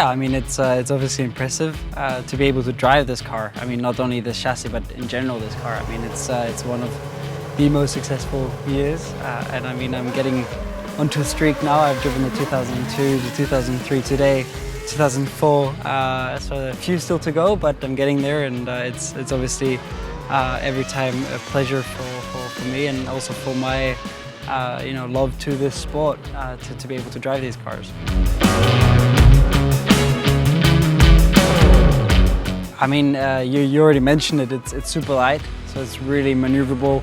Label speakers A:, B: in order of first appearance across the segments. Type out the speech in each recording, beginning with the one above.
A: Yeah, I mean it's obviously impressive to be able to drive this car. I mean, not only this chassis, but in general this car. I mean, it's one of the most successful years, and I mean I'm getting onto a streak now. I've driven the 2002, the 2003 today, 2004. So a few still to go, but I'm getting there, and it's obviously every time a pleasure for me, and also for my love to this sport to be able to drive these cars. I mean, you already mentioned it. It's super light, so it's really maneuverable.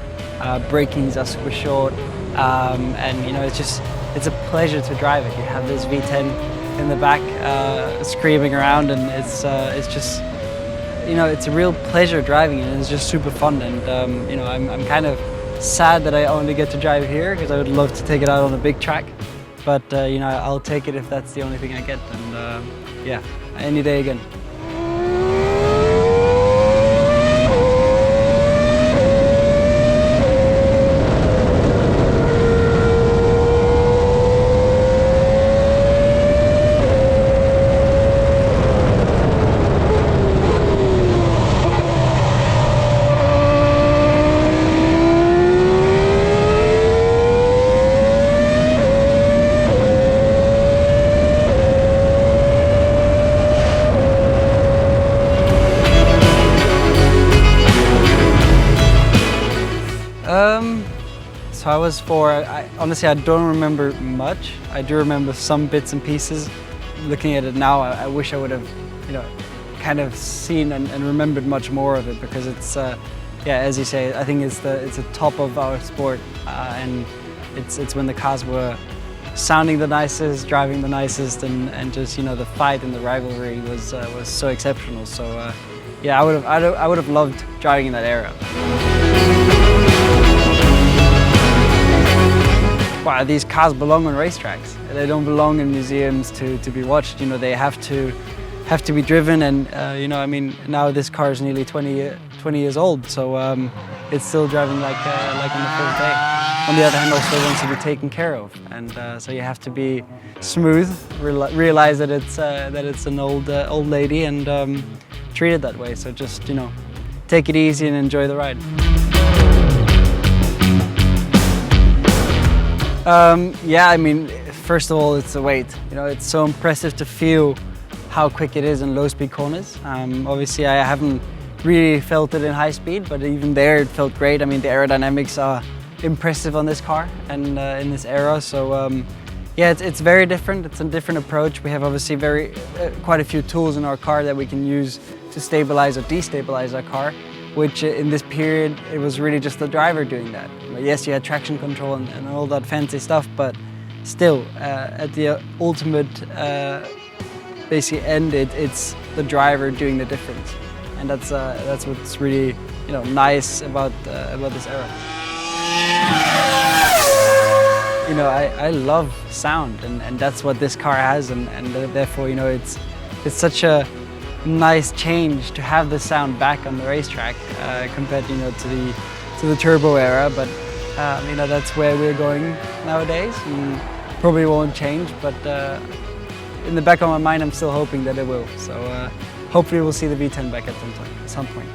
A: Brakings are super short, and it's a pleasure to drive it. You have this V10 in the back screaming around, and it's just it's a real pleasure driving it, and it's just super fun. And I'm kind of sad that I only get to drive here, because I would love to take it out on a big track. But I'll take it if that's the only thing I get. And yeah, any day again. So I was honestly, I don't remember much. I do remember some bits and pieces. Looking at it now, I wish I would have, kind of seen and remembered much more of it, because it's, yeah, as you say, I think it's the top of our sport, and it's when the cars were sounding the nicest, driving the nicest, and just the fight and the rivalry was so exceptional. So yeah, I would have loved driving in that era. Wow, these cars belong on racetracks. They don't belong in museums to be watched. They have to be driven, and I mean, now this car is nearly 20 years old, so it's still driving like on the first day. On the other hand, also wants to be taken care of, and so you have to be smooth, realize that it's an old lady, and treat it that way. So just take it easy and enjoy the ride. Yeah, I mean, first of all, it's the weight. It's so impressive to feel how quick it is in low-speed corners. Obviously, I haven't really felt it in high speed, but even there, it felt great. I mean, the aerodynamics are impressive on this car and in this era. So, yeah, it's very different. It's a different approach. We have obviously quite a few tools in our car that we can use to stabilize or destabilize our car, which in this period, it was really just the driver doing that. Yes, you had traction control and all that fancy stuff, but still, at the ultimate basically end, it's the driver doing the difference, and that's what's really nice about this era. I love sound, and that's what this car has, and therefore it's such a nice change to have the sound back on the racetrack compared to the turbo era. But that's where we're going nowadays, and probably won't change, but in the back of my mind I'm still hoping that it will. So hopefully we'll see the V10 back at some point.